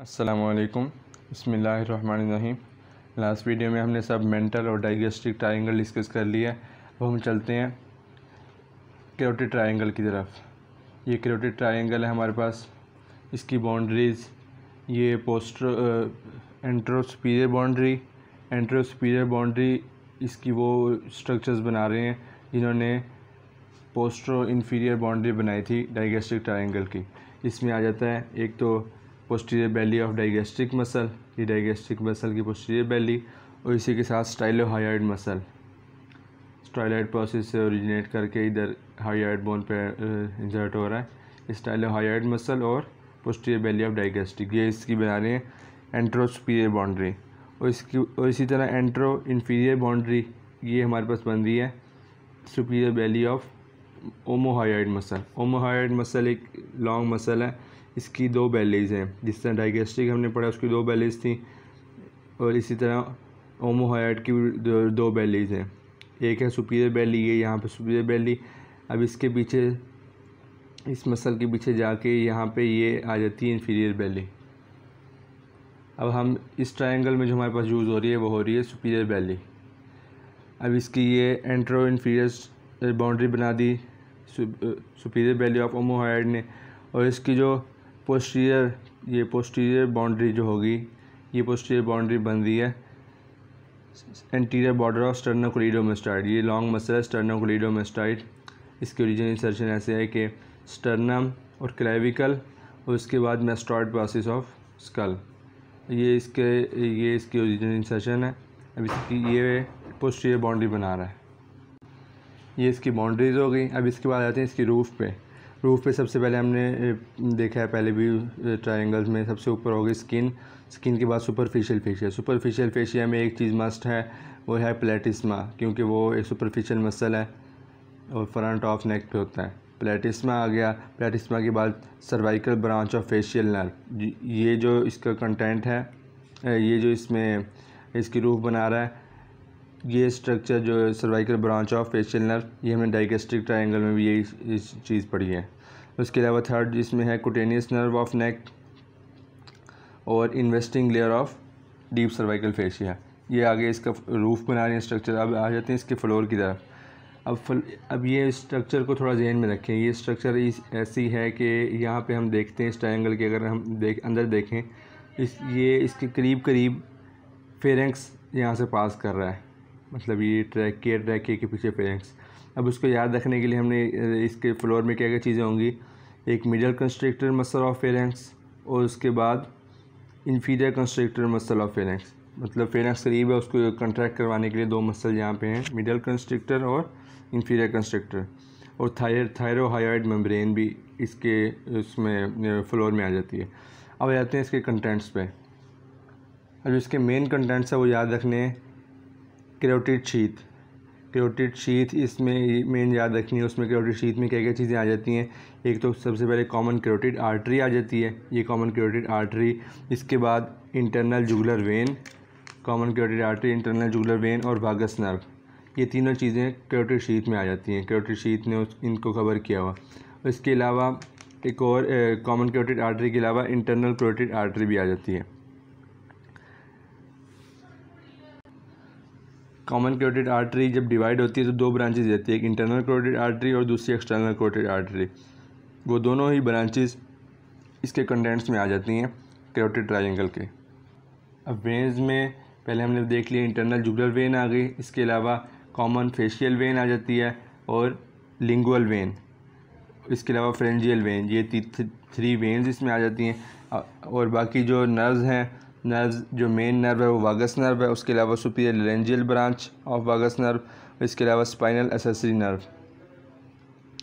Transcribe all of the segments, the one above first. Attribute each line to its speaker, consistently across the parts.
Speaker 1: अस्सलामुअलैकुम बिस्मिल्लाहिर्रहमानिर्रहीम। Last video में हमने सब मेंटल और डाइगेस्टिक ट्रायंगल डिस्कस कर लिया है। अब हम चलते हैं कैरोटिड ट्रायंगल की तरफ। ये कैरोटिड ट्रायंगल है हमारे पास। इसकी बाउंड्रीज़ ये एंट्रो सुपीरियर बाउंड्री इसकी वो स्ट्रक्चर्स बना रहे हैं जिन्होंने पोस्ट्रो इन्फीरियर बाउंड्री बनाई थी डाइगेस्टिक ट्रायंगल की। इसमें आ जाता है एक तो पोस्टीरियर बेली ऑफ डाइगेस्टिक मसल, ये डाइगेस्टिक मसल की पोस्टीरियर बेली, और इसी के साथ स्टाइलोहायोइड मसल, स्टाइलोहायोइड प्रोसेस से ओरिजिनेट करके इधर हायोइड बोन पे इंसर्ट हो रहा है। स्टाइलोहायोइड मसल और पोस्टीरियर बेली ऑफ डाइगेस्टिक, ये इसकी बना रहे हैं एंट्रो सुपीरियर बाउंड्री। और इसी तरह एंट्रो इन्फीरियर बाउंड्री ये हमारे पास बन रही है superior belly of ओमोहायोइड muscle. ओमोहायोइड muscle एक लॉन्ग मसल है, इसकी दो बेलीज़ हैं। जिस तरह डाइगेस्टिक हमने पढ़ा उसकी दो बेलीज़ थी, और इसी तरह ओमोहायोइड की दो बेलीज़ हैं। एक है सुपीरियर बेली, ये यहाँ पे सुपीरियर बेली। अब इसके पीछे इस मसल के पीछे जाके यहाँ पे ये आ जाती है इन्फीरियर बेली। अब हम इस ट्रायंगल में जो हमारे पास यूज़ हो रही है वो हो रही है सुपीरियर बेली। अब इसकी ये एंट्रो इन्फीरियर बाउंड्री बना दी सुपीरियर बेली ऑफ ओमोहायोइड ने, और इसकी जो पोस्टीरियर बाउंड्री जो होगी, ये पोस्टीरियर बाउंड्री बन रही है एंटीरियर बॉर्डर ऑफ स्टर्नोक्लेइडोमास्टाइड। ये लॉन्ग मसल है स्टर्नोक्लेइडोमास्टाइड। इसके ओरिजिन इंसर्शन ऐसे है कि स्टर्नम और क्लेविकल और उसके बाद मेस्टॉइड प्रोसेस ऑफ स्कल, ये इसकी ओरिजिन इंसर्शन है। अब इसकी ये पोस्टीरियर बाउंड्री बना रहा है। ये इसकी बाउंड्रीज हो गई। अब इसके बाद आते हैं इसकी रूफ़ पे सबसे पहले हमने देखा है पहले भी ट्रायंगल्स में सबसे ऊपर होगी स्किन के बाद सुपरफिशियल फेशिया में एक चीज़ मस्ट है, वो है प्लेटिस्मा, क्योंकि वो एक सुपरफिशियल मसल है और फ्रंट ऑफ नेक पे होता है। प्लेटिस्मा आ गया। प्लेटिस्मा के बाद cervical branch of facial nerve, ये जो इसका कंटेंट है, ये जो इसमें इसकी रूफ बना रहा है, ये स्ट्रक्चर जो cervical branch of facial nerve, ये हमने डाइगेस्टिक ट्रायंगल में भी यही चीज़ पढ़ी है। उसके अलावा थर्ड जिसमें है कुटेनियस नर्व ऑफ नेक और investing layer of deep cervical fascia. ये आगे इसका रूफ बना रहे हैं स्ट्रक्चर। अब आ जाते हैं इसके फ्लोर की तरफ। अब ये स्ट्रक्चर को थोड़ा जहन में रखें। ये स्ट्रक्चर ऐसी है कि यहाँ पे हम देखते हैं इस ट्रायंगल के, अगर हम अंदर देखें ये इसके करीब फेरेंक्स यहाँ से पास कर रहा है, मतलब ये ट्रैके के पीछे फेरेंक्स। अब उसको याद रखने के लिए हमने इसके फ्लोर में क्या क्या चीज़ें होंगी, एक middle constrictor muscle of pharynx और उसके बाद inferior constrictor muscle of pharynx, मतलब फेरेंक्स करीब है उसको कंट्रैक्ट करवाने के लिए दो मसल यहाँ पे हैं, मिडल कंस्ट्रिक्टर और इन्फीरियर कंस्ट्रिक्टर। और थायरोहायोइड मेम्ब्रेन भी इसके उसमें फ्लोर में आ जाती है। अब आते हैं इसके कंटेंट्स पे। अब इसके मेन कंटेंट्स है वो याद रखने हैं। कैरोटिड शीथ इसमें मेन याद रखनी है। उसमें कैरोटिड शीथ में क्या क्या चीज़ें आ जाती हैं, एक तो सबसे पहले कॉमन कैरोटिड आर्टरी आ जाती है, ये कॉमन कैरोटिड आर्टरी। इसके बाद internal jugular vein, common carotid artery, internal jugular vein और वागस नर्व, ये तीनों चीज़ें कैरोटिड शीथ में आ जाती हैं। कैरोटिड शीथ ने इनको कवर किया हुआ। इसके अलावा एक और कॉमन कैरोटिड आर्टरी के अलावा इंटरनल कैरोटिड आर्टरी भी आ जाती है। कॉमन कैरोटिड आर्टरी जब डिवाइड होती है तो दो ब्रांचेज रहती है, एक इंटरनल कैरोटिड आर्टरी और दूसरी एक्सटर्नल कैरोटिड आर्टरी। वो दोनों ही ब्रांचेज इसके कंटेंट्स में आ जाती हैं कैरोटिड ट्रायंगल के। अब वेन्स में पहले हमने देख लिया इंटरनल जुगुलर वेन आ गई, इसके अलावा कॉमन फेशियल वेन आ जाती है और लिंगुअल वेन, इसके अलावा फ्रेंजियल वेन, ये थ्री वेन्स इसमें आ जाती हैं। और बाकी जो नर्व्स जो मेन नर्व है वो वागस नर्व है, उसके अलावा superior laryngeal branch of vagus nerve, इसके अलावा spinal accessory nerve,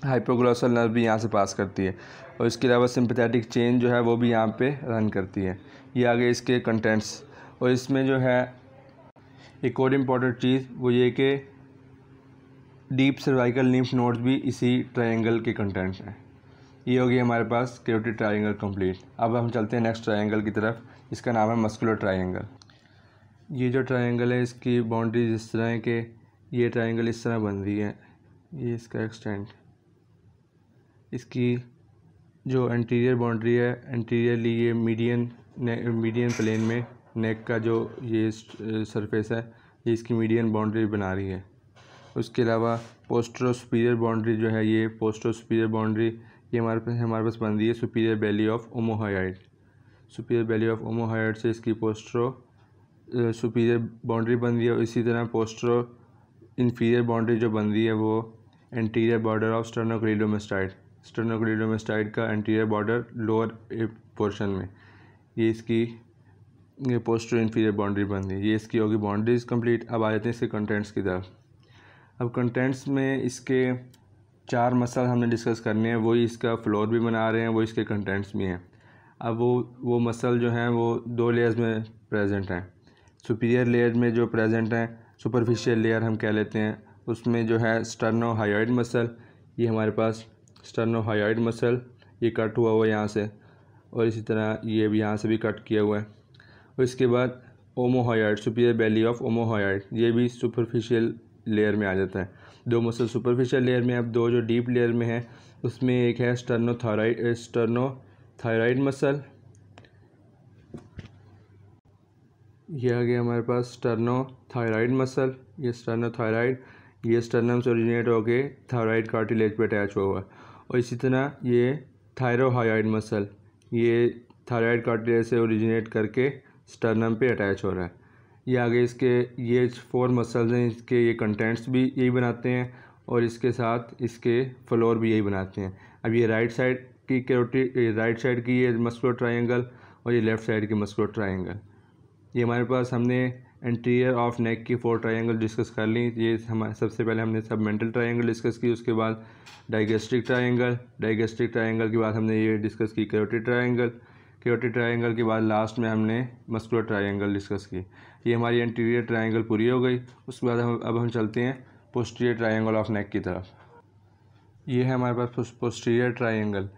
Speaker 1: hypoglossal nerve भी यहाँ से पास करती है, और इसके अलावा सिंपैथेटिक चेन जो है वो भी यहाँ पे रन करती है। ये आगे इसके कंटेंट्स। और इसमें जो है एक और इम्पॉर्टेंट चीज़ वो ये कि डीप सर्वाइकल लिम्फ नोड्स भी इसी ट्रायंगल के कंटेंट्स हैं। ये हो गई हमारे पास कैरोटिड ट्रायंगल कंप्लीट। अब हम चलते हैं नेक्स्ट ट्रायंगल की तरफ, इसका नाम है मस्कुलर ट्रायंगल। ये जो ट्रायंगल है इसकी बाउंड्रीज इस तरह है कि ये ट्रायंगल इस तरह बन रही है, ये इसका एक्सटेंट। इसकी जो एंटीरियर बाउंड्री है, एंटीरियरली ये मीडियन मीडियन प्लेन में नेक का जो ये सरफेस है ये इसकी मीडियन बाउंड्री बना रही है। उसके अलावा पोस्टरो सुपीरियर बाउंड्री जो है, ये पोस्टरो सुपीरियर बाउंड्री ये हमारे पास बन रही है superior belly of omohyoid. Superior belly of omohyoid से इसकी पोस्टरो सुपीरियर बाउंड्री बन रही है। और इसी तरह पोस्टरो इन्फीरियर बाउंड्री जो बन रही है वो एंटीरियर बॉर्डर ऑफ स्टर्नोक्लेइडोमेस्टाइड। स्टर्नोक्लेइडोमेस्टाइड का एंटीरियर बॉर्डर लोअर पोर्शन में, ये इसकी ये पोस्टरो इन्फीरियर बाउंड्री बन रही है। ये इसकी होगी बाउंड्रीज कंप्लीट। अब आ जाते हैं इसके कंटेंट्स की तरफ। अब कंटेंट्स में इसके 4 मसल हमने डिस्कस करने हैं, वही इसका फ्लोर भी बना रहे हैं, वो इसके कंटेंट्स भी हैं। अब वो मसल जो हैं वो 2 लेयर्स में प्रेजेंट हैं। सुपीरियर लेयर में जो प्रेजेंट हैं, सुपरफिशियल लेयर हम कह लेते हैं, उसमें जो है स्टर्नोहायोइड मसल, ये हमारे पास स्टर्नोहायोइड मसल ये कट हुआ हुआ है यहाँ से, और इसी तरह ये भी यहाँ से भी कट किया हुआ है। और इसके बाद omohyoid, superior belly of omohyoid, ये भी सुपरफिशियल लेयर में आ जाता है। 2 मसल सुपरफिशियल लेयर में। अब 2 जो डीप लेयर में है उसमें एक है स्टर्नोथायराइड मसल, ये आ गया हमारे पास स्टर्नोथायराइड मसल। ये स्टर्नोथायराइड ये स्टर्नम से ओरिजिनेट होके थायराइड कार्टिलेज पे अटैच हुआ है। और इसी तरह ये थायरोहायोइड मसल, ये थायराइड कार्टिलेज से ओरिजिनेट करके स्टर्नम पे अटैच हो रहा है। ये आगे इसके ये 4 मसल्स हैं, इसके ये कंटेंट्स भी यही बनाते हैं और इसके साथ इसके फ्लोर भी यही बनाते हैं। अब ये राइट साइड की ये मस्कुलर ट्रायंगल और ये लेफ़्ट साइड की मस्कुलर ट्रायंगल, ये हमारे पास हमने एंटीरियर ऑफ नेक की 4 ट्रायंगल डिस्कस कर ली। ये हमारे सबसे पहले हमने सबमेंटल ट्रायंगल डिस्कस की, उसके बाद डाइगेस्ट्रिक ट्रायंगल के बाद हमने ये डिस्कस की कैरोटिड ट्रायंगल के बाद लास्ट में हमने मस्कुलर ट्रायंगल डिस्कस की। ये हमारी एंटीरियर ट्रायंगल पूरी हो गई। उसके बाद अब हम चलते हैं पोस्टीरियर ट्रायंगल ऑफ नेक की तरफ। ये है हमारे पास पोस्टीरियर ट्रायंगल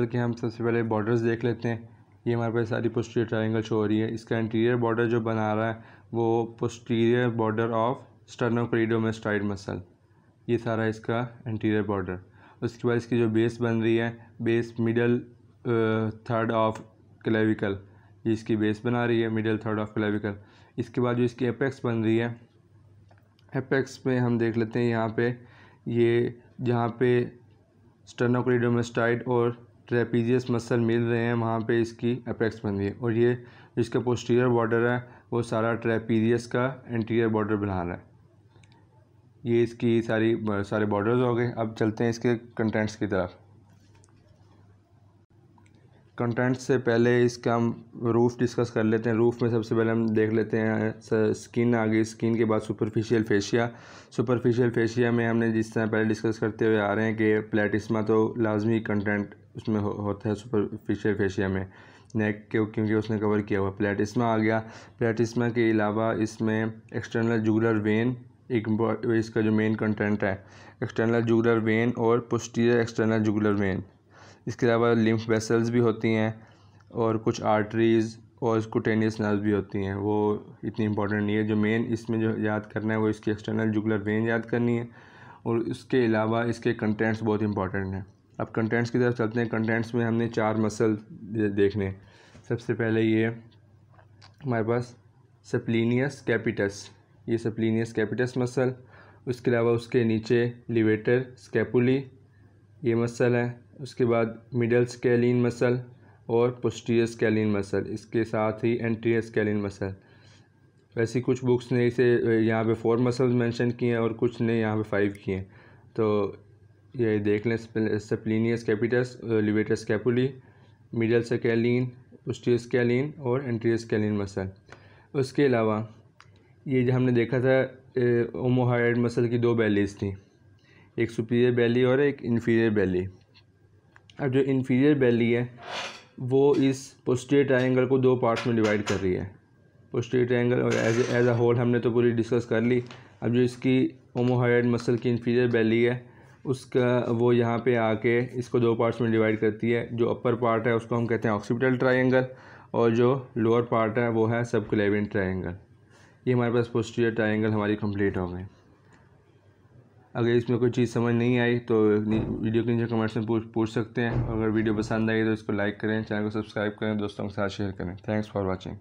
Speaker 1: के हम सबसे पहले बॉर्डर्स देख लेते हैं। ये हमारे पास सारी पोस्टीरियर ट्रायंगल शो हो रही है। इसका एंटीरियर बॉर्डर जो बना रहा है वो पोस्टीरियर बॉर्डर ऑफ स्टर्नोक्लेइडोमेस्टाइड मसल, ये सारा इसका एंटीरियर बॉर्डर। उसके बाद इसकी जो बेस बन रही है, base middle third of clavicle, ये इसकी बेस बना रही है मिडल थर्ड ऑफ क्लेविकल। इसके बाद जो इसकी एपेक्स बन रही है, एपेक्स में हम देख लेते हैं यहाँ पे ये जहाँ पे स्टर्नोक्लेइडोमेस्टाइड और ट्रेपीजियस मसल मिल रहे हैं वहाँ पे इसकी एपेक्स बन रही है। और ये इसका पोस्टीरियर बॉर्डर है वो सारा ट्रेपीजियस का एंटीरियर बॉर्डर बना रहा है। ये इसकी सारे बॉर्डर्स हो गए। अब चलते हैं इसके कंटेंट्स की तरफ। कंटेंट्स से पहले इसका हम रूफ़ डिस्कस कर लेते हैं। रूफ़ में सबसे पहले हम देख लेते हैं स्किन आ गई, स्किन के बाद सुपरफिशियल फेशिया में हमने जिस तरह पहले डिस्कस करते हुए आ रहे हैं कि प्लेटिस्मा तो लाजमी कंटेंट उसमें होता है सुपरफिशियल फेशिया में, नेक के क्योंकि उसने कवर किया हुआ। प्लेटिस्मा आ गया। प्लेटिस्मा के अलावा इसमें एक्सटर्नल जुगुलर वेन इसका जो मेन कंटेंट है, एक्सटर्नल जुगुलर वेन और पोस्टीरियर एक्सटर्नल जुगुलर वेन। इसके अलावा लिम्फ वेसल्स भी होती हैं और कुछ आर्टरीज़ और कुटेनियस नर्व्स भी होती हैं, वो इतनी इंपॉर्टेंट नहीं है। जो मेन इसमें जो याद करना है वो इसकी एक्सटर्नल जुगुलर वेन याद करनी है, और इसके अलावा इसके कंटेंट्स बहुत इंपॉर्टेंट हैं। अब कंटेंट्स की तरफ चलते हैं। कंटेंट्स में हमने 4 मसल देखने। सबसे पहले ये हमारे पास स्प्लीनियस कैपिटस, ये स्प्लीनियस कैपिटस मसल। उसके अलावा उसके नीचे लिवेटर स्कैपुली ये मसल है। उसके बाद मिडल स्केलिन मसल और पोस्टीरियर स्केलिन मसल, इसके साथ ही एंटीरियर स्केलिन मसल। वैसी कुछ बुक्स ने इसे यहाँ पे 4 मसल्स मेंशन किए हैं और कुछ ने यहाँ पे 5 किए हैं, तो ये देख लें। Splenius capitis, levator scapulae, middle scalene, posterior scalene और एंटीरियर स्केलिन मसल। उसके अलावा ये जो हमने देखा था ओमोहॉयड मसल की 2 बैलीज थी, एक सुपीरियर बैली और एक इन्फीरियर बैली। अब जो इन्फीरियर बैली है वो इस पोस्टीरियर ट्रायंगल को 2 पार्ट्स में डिवाइड कर रही है। पोस्टीरियर ट्रायंगल और एज अ होल हमने तो पूरी डिस्कस कर ली। अब जो इसकी ओमोहॉयड मसल की इन्फीरियर बैली है उसका वो यहाँ पे आके इसको 2 पार्ट्स में डिवाइड करती है। जो अपर पार्ट है उसको हम कहते हैं ऑक्सीपिटल ट्रायंगल और जो लोअर पार्ट है वो है सबक्लेवियन ट्रायंगल। ये हमारे पास पोस्टीरियर ट्रायंगल हमारी कंप्लीट हो गई। अगर इसमें कोई चीज़ समझ नहीं आई तो वीडियो के नीचे कमेंट्स में पूछ सकते हैं। अगर वीडियो पसंद आई तो इसको लाइक करें, चैनल को सब्सक्राइब करें, दोस्तों के साथ शेयर करें। Thanks for watching.